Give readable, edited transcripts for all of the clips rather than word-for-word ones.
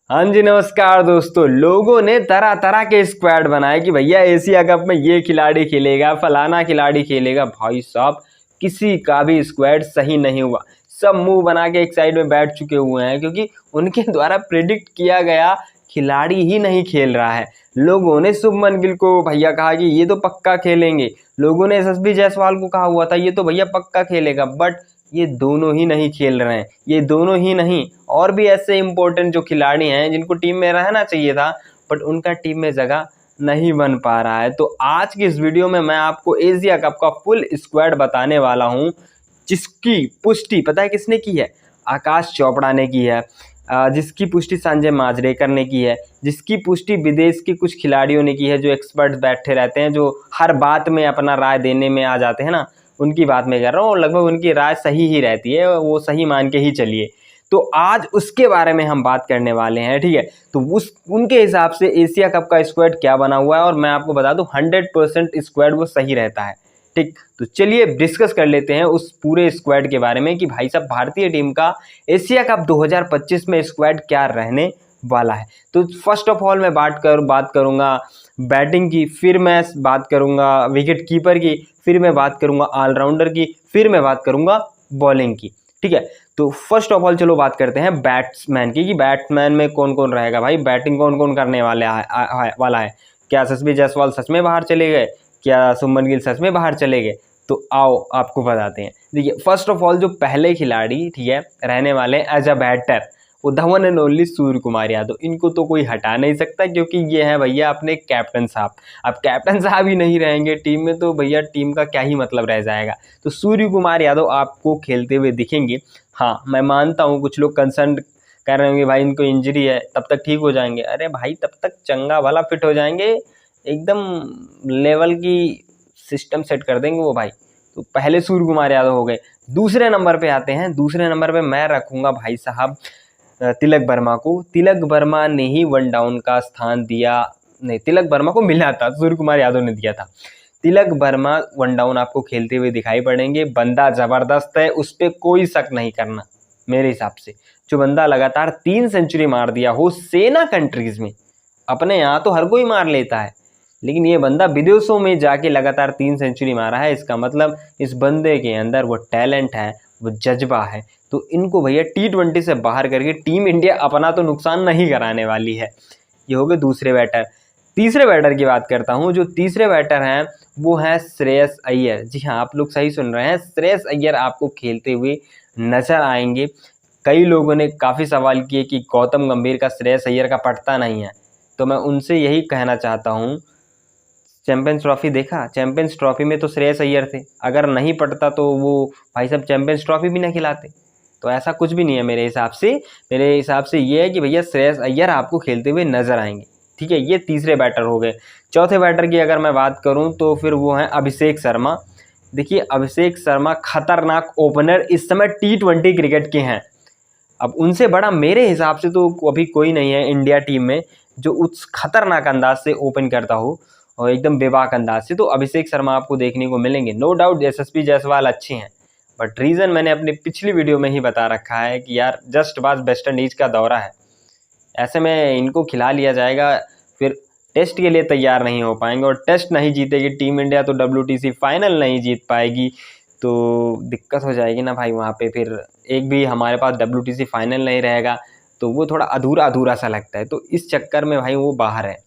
हाँ जी नमस्कार दोस्तों। लोगों ने तरह तरह के स्क्वाड बनाए कि भैया एशिया कप में ये खिलाड़ी खेलेगा, फलाना खिलाड़ी खेलेगा। भाई साहब किसी का भी स्क्वाड सही नहीं हुआ। सब मुंह बना के एक साइड में बैठ चुके हुए हैं क्योंकि उनके द्वारा प्रिडिक्ट किया गया खिलाड़ी ही नहीं खेल रहा है। लोगों ने शुभमन गिल को भैया कहा कि ये तो पक्का खेलेंगे, लोगों ने यशस्वी जायसवाल को कहा हुआ था ये तो भैया पक्का खेलेगा, बट ये दोनों ही नहीं खेल रहे हैं। ये दोनों ही नहीं, और भी ऐसे इंपॉर्टेंट जो खिलाड़ी हैं जिनको टीम में रहना चाहिए था बट उनका टीम में जगह नहीं बन पा रहा है। तो आज की इस वीडियो में मैं आपको एशिया कप का फुल स्क्वाड बताने वाला हूं, जिसकी पुष्टि पता है किसने की है? आकाश चोपड़ा ने की है, जिसकी पुष्टि संजय मांजरेकर ने की है, जिसकी पुष्टि विदेश के कुछ खिलाड़ियों ने की है जो एक्सपर्ट बैठे रहते हैं, जो हर बात में अपना राय देने में आ जाते हैं ना, उनकी बात मैं कर रहा हूँ। लगभग उनकी राय सही ही रहती है, वो सही मान के ही चलिए। तो आज उसके बारे में हम बात करने वाले हैं, ठीक है। तो उनके हिसाब से एशिया कप का स्क्वाड क्या बना हुआ है, और मैं आपको बता दूं 100% स्क्वाड वो सही रहता है, ठीक। तो चलिए डिस्कस कर लेते हैं उस पूरे स्क्वाड के बारे में कि भाई साहब भारतीय टीम का एशिया कप 2025 में स्क्वाड क्या रहने वाला है। तो फर्स्ट ऑफ ऑल मैं बात करूंगा बैटिंग की, फिर मैं बात करूंगा विकेट कीपर की, फिर मैं बात करूंगा ऑलराउंडर की, फिर मैं बात करूंगा बॉलिंग की, ठीक है। तो फर्स्ट ऑफ ऑल चलो बात करते हैं बैट्समैन की कि बैट्समैन में कौन कौन रहेगा। भाई बैटिंग कौन कौन करने वाला है। क्या यशस्वी जायसवाल सच में बाहर चले गए? क्या शुभमन गिल सच में बाहर चले गए? तो आओ आपको बताते हैं। देखिए फर्स्ट ऑफ ऑल जो पहले खिलाड़ी, ठीक है, रहने वाले एज अ बैटर वो धवन एंड ओनली सूर्य कुमार यादव। इनको तो कोई हटा नहीं सकता क्योंकि ये है भैया अपने कैप्टन साहब। अब कैप्टन साहब ही नहीं रहेंगे टीम में तो भैया टीम का क्या ही मतलब रह जाएगा। तो सूर्य कुमार यादव आपको खेलते हुए दिखेंगे। हाँ मैं मानता हूँ कुछ लोग कंसर्न कर रहे होंगे भाई इनको इंजरी है तब तक ठीक हो जाएंगे। अरे भाई तब तक चंगा वाला फिट हो जाएंगे, एकदम लेवल की सिस्टम सेट कर देंगे वो भाई। तो पहले सूर्य कुमार यादव हो गए। दूसरे नंबर पे आते हैं। दूसरे नंबर पे मैं रखूंगा भाई साहब तिलक वर्मा को। तिलक वर्मा ने ही वन डाउन का स्थान दिया, नहीं तिलक वर्मा को मिला था, सूर्य कुमार यादव ने दिया था। तिलक वर्मा वन डाउन आपको खेलते हुए दिखाई पड़ेंगे। बंदा जबरदस्त है, उस पर कोई शक नहीं करना मेरे हिसाब से। जो बंदा लगातार 3 सेंचुरी मार दिया हो सेना कंट्रीज में, अपने यहाँ तो हर कोई मार लेता है लेकिन ये बंदा विदेशों में जाके लगातार 3 सेंचुरी मारा है। इसका मतलब इस बंदे के अंदर वो टैलेंट है, वो जज्बा है। तो इनको भैया T20 से बाहर करके टीम इंडिया अपना तो नुकसान नहीं कराने वाली है। ये हो गए दूसरे बैटर। तीसरे बैटर की बात करता हूँ। जो तीसरे बैटर हैं वो है श्रेयस अय्यर। जी हाँ आप लोग सही सुन रहे हैं, श्रेयस अय्यर आपको खेलते हुए नजर आएंगे। कई लोगों ने काफ़ी सवाल किए कि गौतम गंभीर का श्रेयस अय्यर का पटता नहीं है, तो मैं उनसे यही कहना चाहता हूँ चैंपियंस ट्रॉफी देखा? चैंपियंस ट्रॉफी में तो श्रेयस अय्यर थे, अगर नहीं पड़ता तो वो भाई साहब चैंपियंस ट्रॉफी भी ना खिलाते। तो ऐसा कुछ भी नहीं है मेरे हिसाब से। मेरे हिसाब से ये है कि भैया श्रेयस अय्यर आपको खेलते हुए नजर आएंगे, ठीक है। ये तीसरे बैटर हो गए। चौथे बैटर की अगर मैं बात करूं तो फिर वो हैं अभिषेक शर्मा। देखिए अभिषेक शर्मा खतरनाक ओपनर इस समय T20 क्रिकेट के हैं। अब उनसे बड़ा मेरे हिसाब से तो अभी कोई नहीं है इंडिया टीम में जो उस खतरनाक अंदाज से ओपन करता हो और एकदम बेबाक अंदाज से। तो अभिषेक शर्मा आपको देखने को मिलेंगे। नो डाउट यशस्वी जायसवाल अच्छे हैं, बट रीज़न मैंने अपनी पिछली वीडियो में ही बता रखा है कि यार जस्ट बाज वेस्ट इंडीज का दौरा है, ऐसे में इनको खिला लिया जाएगा, फिर टेस्ट के लिए तैयार नहीं हो पाएंगे और टेस्ट नहीं जीतेगी टीम इंडिया तो WTC फाइनल नहीं जीत पाएगी। तो दिक्कत हो जाएगी ना भाई वहाँ पे। फिर एक भी हमारे पास WTC फाइनल नहीं रहेगा तो वो थोड़ा अधूरा अधूरा सा लगता है। तो इस चक्कर में भाई वो बाहर है,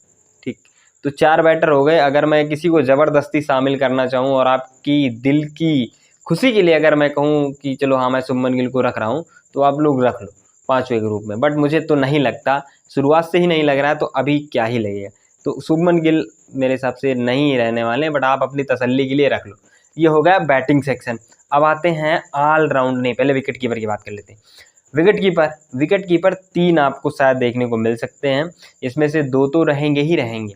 ठीक। तो 4 बैटर हो गए। अगर मैं किसी को ज़बरदस्ती शामिल करना चाहूँ और आपकी दिल की खुशी के लिए अगर मैं कहूँ कि चलो हाँ मैं शुभमन गिल को रख रहा हूँ, तो आप लोग रख लो 5वें ग्रुप में, बट मुझे तो नहीं लगता, शुरुआत से ही नहीं लग रहा है, तो अभी क्या ही लगेगा। तो शुभमन गिल मेरे हिसाब से नहीं रहने वाले, बट आप अपनी तसल्ली के लिए रख लो। ये हो गया बैटिंग सेक्शन। अब आते हैं ऑलराउंड, नहीं पहले विकेट कीपर की बात कर लेते हैं। विकेट कीपर 3 आपको शायद देखने को मिल सकते हैं, इसमें से 2 तो रहेंगे ही रहेंगे।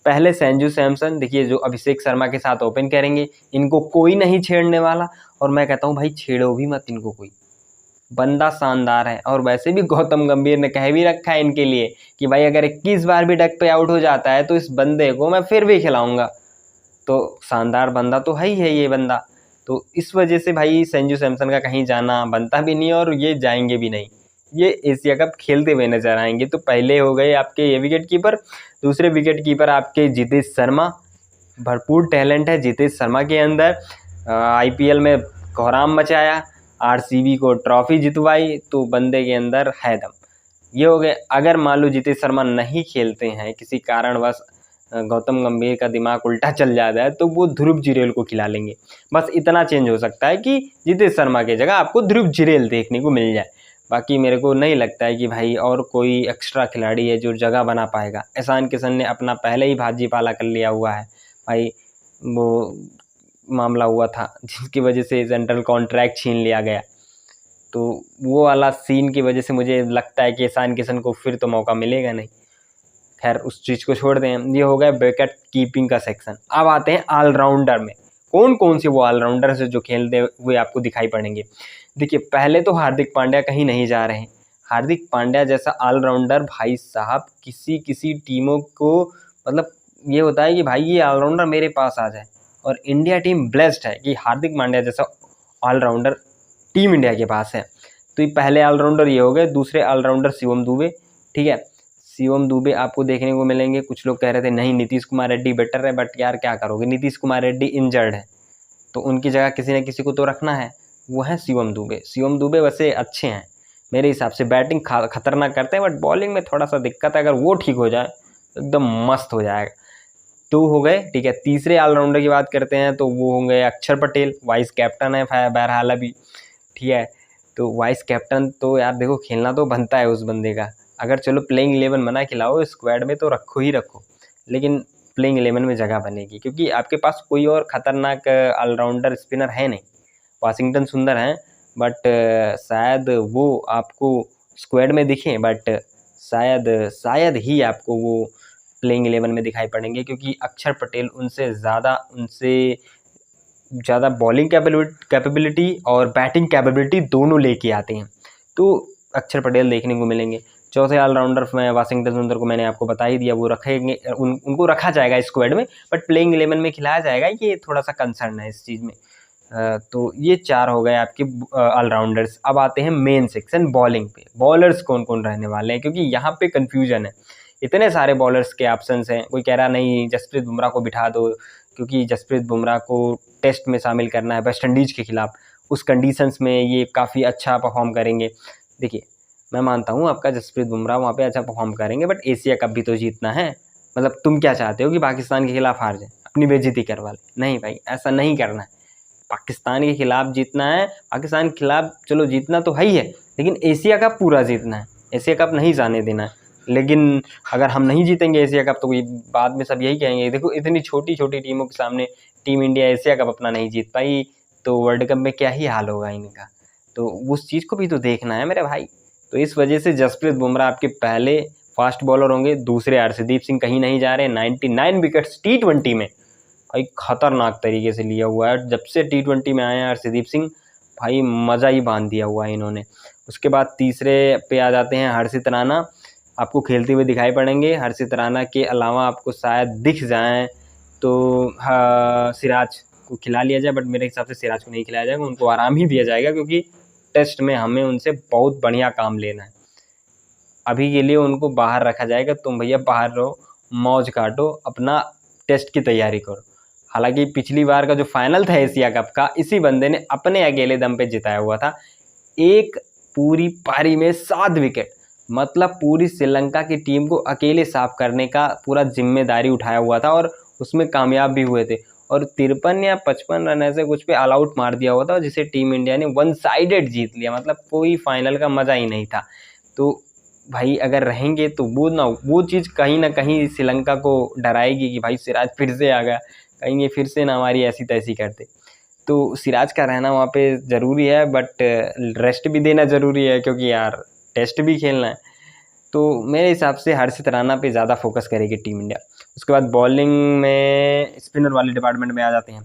पहले संजू सैमसन, देखिए जो अभिषेक शर्मा के साथ ओपन करेंगे, इनको कोई नहीं छेड़ने वाला। और मैं कहता हूँ भाई छेड़ो भी मत इनको, कोई बंदा शानदार है। और वैसे भी गौतम गंभीर ने कह भी रखा है इनके लिए कि भाई अगर 21 बार भी डक पे आउट हो जाता है तो इस बंदे को मैं फिर भी खिलाऊंगा। तो शानदार बंदा तो है ही है ये बंदा। तो इस वजह से भाई संजू सैमसन का कहीं जाना बनता भी नहीं और ये जाएंगे भी नहीं। ये एशिया कप खेलते हुए नजर आएंगे। तो पहले हो गए आपके ये विकेट कीपर, दूसरे विकेट कीपर आपके जितेश शर्मा, भरपूर टैलेंट है जितेश शर्मा के अंदर। आईपीएल में कोहराम मचाया, आरसीबी को ट्रॉफी जितवाई, तो बंदे के अंदर है दम। ये हो गए। अगर मान लो जितेश शर्मा नहीं खेलते हैं, किसी कारणवश गौतम गंभीर का दिमाग उल्टा चल जाता है, तो वो ध्रुव जुरैल को खिला लेंगे। बस इतना चेंज हो सकता है कि जितेश शर्मा की जगह आपको ध्रुव जुरैल देखने को मिल जाए। बाकी मेरे को नहीं लगता है कि भाई और कोई एक्स्ट्रा खिलाड़ी है जो जगह बना पाएगा। ईशान किशन ने अपना पहले ही भाजी पाला कर लिया हुआ है भाई। वो मामला हुआ था जिसकी वजह से सेंट्रल कॉन्ट्रैक्ट छीन लिया गया, तो वो वाला सीन की वजह से मुझे लगता है कि ईशान किशन को फिर तो मौका मिलेगा नहीं। खैर उस चीज़ को छोड़ दें। ये हो गया विकेट कीपिंग का सेक्शन। अब आते हैं ऑलराउंडर में। कौन कौन से वो ऑलराउंडर है जो खेलते हुए आपको दिखाई पड़ेंगे। देखिए पहले तो हार्दिक पांड्या कहीं नहीं जा रहे हैं। हार्दिक पांड्या जैसा ऑलराउंडर भाई साहब किसी टीमों को मतलब ये होता है कि भाई ये ऑलराउंडर मेरे पास आ जाए, और इंडिया टीम ब्लेस्ड है कि हार्दिक पांड्या जैसा ऑलराउंडर टीम इंडिया के पास है। तो ये पहले ऑलराउंडर ये हो गए। दूसरे ऑलराउंडर शिवम दुबे, ठीक है। शिवम दुबे आपको देखने को मिलेंगे। कुछ लोग कह रहे थे नहीं नीतीश कुमार रेड्डी बेटर है, बट यार क्या करोगे, नीतीश कुमार रेड्डी इंजर्ड है, तो उनकी जगह किसी न किसी को तो रखना है, वो है शिवम दुबे। शिवम दुबे वैसे अच्छे हैं मेरे हिसाब से, बैटिंग खतरनाक करते हैं, बट बॉलिंग में थोड़ा सा दिक्कत है। अगर वो ठीक हो जाए तो एकदम मस्त हो जाएगा। तो हो गए, ठीक है। तीसरे ऑलराउंडर की बात करते हैं तो वो होंगे अक्षर पटेल, वाइस कैप्टन है बहरहाल अभी, ठीक है। तो वाइस कैप्टन तो यार देखो खेलना तो बनता है उस बंदे का। अगर चलो प्लेइंग 11 बना खिलाओ, स्क्वाड में तो रखो ही रखो, लेकिन प्लेइंग 11 में जगह बनेगी, क्योंकि आपके पास कोई और खतरनाक ऑलराउंडर स्पिनर है नहीं। वाशिंगटन सुंदर हैं, बट शायद वो आपको स्क्वाड में दिखें, बट शायद ही आपको वो प्लेइंग 11 में दिखाई पड़ेंगे, क्योंकि अक्षर पटेल उनसे ज़्यादा बॉलिंग कैपेबिलिटी और बैटिंग कैपेबिलिटी दोनों लेके आते हैं, तो अक्षर पटेल देखने को मिलेंगे। चौथे ऑलराउंडर में वाशिंगटन सुंदर को मैंने आपको बता ही दिया, वो रखेंगे, उनको रखा जाएगा स्क्वाड में, बट प्लेइंग 11 में खिलाया जाएगा, ये थोड़ा सा कंसर्न है इस चीज़ में। तो ये 4 हो गए आपके ऑलराउंडर्स। अब आते हैं मेन सेक्शन बॉलिंग पे। बॉलर्स कौन कौन रहने वाले हैं, क्योंकि यहाँ पे कन्फ्यूजन है। इतने सारे बॉलर्स के ऑप्शंस हैं। कोई कह रहा नहीं जसप्रीत बुमराह को बिठा दो, क्योंकि जसप्रीत बुमराह को टेस्ट में शामिल करना है वेस्ट इंडीज़ के खिलाफ, उस कंडीशंस में ये काफ़ी अच्छा परफॉर्म करेंगे। देखिए मैं मानता हूँ आपका जसप्रीत बुमराह वहाँ पे अच्छा परफॉर्म करेंगे, बट एशिया कप भी तो जीतना है। मतलब तुम क्या चाहते हो कि पाकिस्तान के खिलाफ हार जाए, अपनी बेइज्जती करवा ले? नहीं भाई, ऐसा नहीं करना है। पाकिस्तान के खिलाफ जीतना है। पाकिस्तान के खिलाफ चलो जीतना तो है ही है, लेकिन एशिया कप पूरा जीतना है। एशिया कप नहीं जाने देना है। लेकिन अगर हम नहीं जीतेंगे एशिया कप, तो ये बाद में सब यही कहेंगे देखो इतनी छोटी छोटी टीमों के सामने टीम इंडिया एशिया कप अपना नहीं जीत पाई, तो वर्ल्ड कप में क्या ही हाल होगा इनका। तो उस चीज़ को भी तो देखना है मेरे भाई। तो इस वजह से जसप्रीत बुमराह आपके पहले फास्ट बॉलर होंगे। दूसरे हर्षदीप सिंह कहीं नहीं जा रहे। 99 विकेट्स T20 में भाई खतरनाक तरीके से लिया हुआ है। जब से T20 में आए हैं हर्षदीप सिंह भाई मज़ा ही बांध दिया हुआ है इन्होंने। उसके बाद तीसरे पे आ जाते हैं हर्षित राणा, आपको खेलते हुए दिखाई पड़ेंगे। हर्षित राणा के अलावा आपको शायद दिख जाएं तो सिराज को खिला लिया जाए, बट मेरे हिसाब से सिराज को नहीं खिलाया जाएगा, उनको आराम ही दिया जाएगा, क्योंकि टेस्ट में हमें उनसे बहुत बढ़िया काम लेना है। अभी के लिए उनको बाहर रखा जाएगा। तुम भैया बाहर रहो, मौज काटो, अपना टेस्ट की तैयारी करो। हालांकि पिछली बार का जो फाइनल था एशिया कप का, इसी बंदे ने अपने अकेले दम पे जिताया हुआ था। एक पूरी पारी में 7 विकेट, मतलब पूरी श्रीलंका की टीम को अकेले साफ करने का पूरा जिम्मेदारी उठाया हुआ था, और उसमें कामयाब भी हुए थे। और 53 या 55 रन ऐसे कुछ पे ऑल आउट मार दिया हुआ था, जिसे टीम इंडिया ने 1 साइडेड जीत लिया। मतलब कोई फाइनल का मज़ा ही नहीं था। तो भाई अगर रहेंगे तो वो चीज़ कहीं ना कहीं श्रीलंका को डराएगी कि भाई सिराज फिर से आ गया, कहीं ये फिर से ना हमारी ऐसी तैसी करते। तो सिराज का रहना वहाँ पे ज़रूरी है, बट रेस्ट भी देना ज़रूरी है, क्योंकि यार टेस्ट भी खेलना है। तो मेरे हिसाब से हर्षित राणा पे ज़्यादा फोकस करेगी टीम इंडिया। उसके बाद बॉलिंग में स्पिनर वाले डिपार्टमेंट में आ जाते हैं,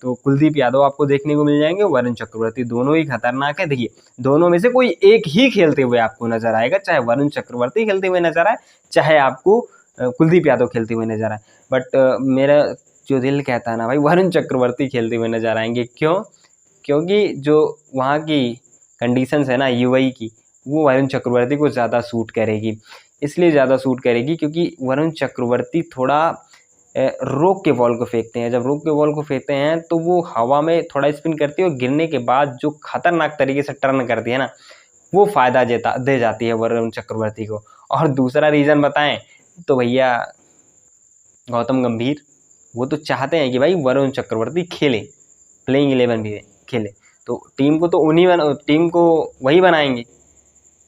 तो कुलदीप यादव आपको देखने को मिल जाएंगे, वरुण चक्रवर्ती, दोनों ही खतरनाक है। देखिए दोनों में से कोई एक ही खेलते हुए आपको नजर आएगा, चाहे वरुण चक्रवर्ती खेलते हुए नजर आए, चाहे आपको कुलदीप यादव खेलते हुए नजर आए। बट मेरा जो दिल कहता है ना भाई, वरुण चक्रवर्ती खेलते हुए नजर आएंगे। क्यों? क्योंकि जो वहाँ की कंडीशंस है ना यूएई की, वो वरुण चक्रवर्ती को ज़्यादा सूट करेगी। इसलिए ज़्यादा सूट करेगी क्योंकि वरुण चक्रवर्ती थोड़ा रोक के बॉल को फेंकते हैं। जब रोक के बॉल को फेंकते हैं तो वो हवा में थोड़ा स्पिन करती है और गिरने के बाद जो खतरनाक तरीके से टर्न करती है ना, वो फ़ायदा दे जाती है वरुण चक्रवर्ती को। और दूसरा रीज़न बताएं तो भैया गौतम गंभीर, वो तो चाहते हैं कि भाई वरुण चक्रवर्ती खेले, प्लेइंग 11 भी खेले, तो टीम को वही बनाएंगे,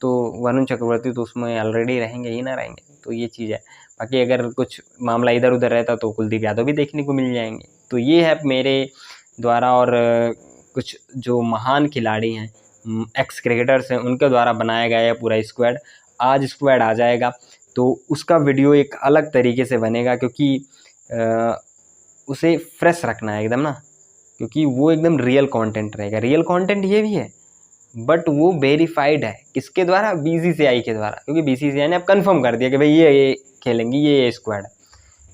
तो वरुण चक्रवर्ती तो उसमें ऑलरेडी रहेंगे ही ना रहेंगे, तो ये चीज़ है। बाकी अगर कुछ मामला इधर उधर रहता तो कुलदीप यादव भी देखने को मिल जाएंगे। तो ये है मेरे द्वारा और कुछ जो महान खिलाड़ी हैं, एक्स क्रिकेटर्स हैं, उनके द्वारा बनाया गया है पूरा स्क्वाड। आज स्क्वाड आ जाएगा तो उसका वीडियो एक अलग तरीके से बनेगा, क्योंकि उसे फ्रेश रखना है एकदम ना, क्योंकि वो एकदम रियल कंटेंट रहेगा। रियल कंटेंट ये भी है बट वो वेरीफाइड है किसके द्वारा, बीसीसीआई के द्वारा, क्योंकि बीसीसीआई ने अब कंफर्म कर दिया कि भाई ये खेलेंगी, ये स्क्वाड है।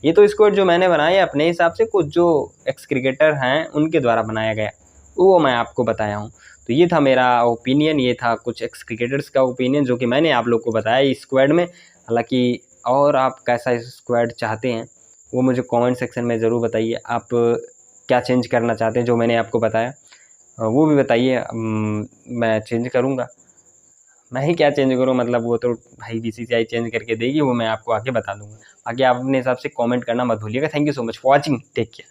ये तो स्क्वाड जो मैंने बनाया अपने हिसाब से, कुछ जो एक्स क्रिकेटर हैं उनके द्वारा बनाया गया, वो मैं आपको बताया हूँ। तो ये था मेरा ओपिनियन, ये था कुछ एक्स क्रिकेटर्स का ओपिनियन जो कि मैंने आप लोग को बताया इस स्क्वाड में। हालांकि और आप कैसा स्क्वाड चाहते हैं वो मुझे कमेंट सेक्शन में ज़रूर बताइए। आप क्या चेंज करना चाहते हैं जो मैंने आपको बताया वो भी बताइए, मैं चेंज करूँगा। मैं ही क्या चेंज करूँ, मतलब वो तो भाई बीसीसीआई चेंज करके देगी, वो मैं आपको आगे बता दूँगा। आगे आप अपने हिसाब से कमेंट करना मत भूलिएगा। Thank you so much for watching, take care.